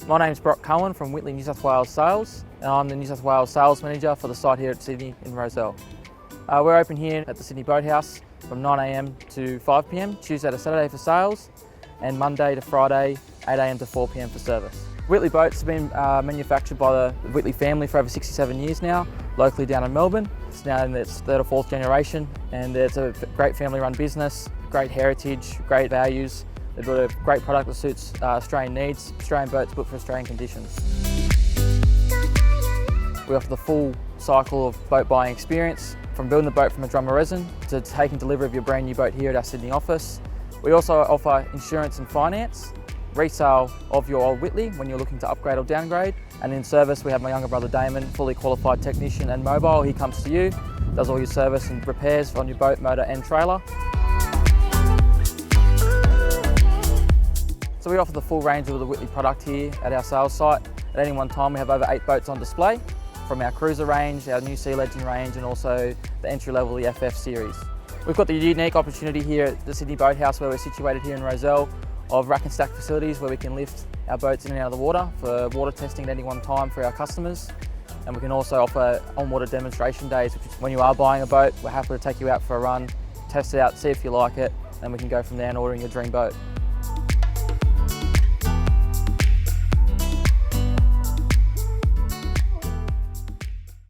My name's Brock Cohen from Whittley, New South Wales Sales, and I'm the New South Wales Sales Manager for the site here at Sydney in Rozelle. We're open here at the Sydney Boathouse from 9 a.m. to 5 p.m, Tuesday to Saturday for sales, and Monday to Friday, 8 a.m. to 4 p.m for service. Whittley boats have been manufactured by the Whittley family for over 67 years now, locally down in Melbourne. It's now in its third or fourth generation, and it's a great family-run business, great heritage, great values. They've got a great product that suits Australian needs, Australian boats built for Australian conditions. We offer the full cycle of boat buying experience, from building the boat from a drum of resin to taking delivery of your brand new boat here at our Sydney office. We also offer insurance and finance, resale of your old Whittley when you're looking to upgrade or downgrade, and in service we have my younger brother Damon, fully qualified technician and mobile. He comes to you, does all your service and repairs on your boat, motor and trailer. So we offer the full range of the Whittley product here at our sales site. At any one time we have over 8 boats on display, from our cruiser range, our new Sea Legend range, and also the entry level, the FF series. We've got the unique opportunity here at the Sydney Boathouse, where we're situated here in Rozelle, of rack and stack facilities where we can lift our boats in and out of the water for water testing at any one time for our customers. And we can also offer on-water demonstration days, which is when you are buying a boat, we're happy to take you out for a run, test it out, see if you like it, and we can go from there and ordering your dream boat.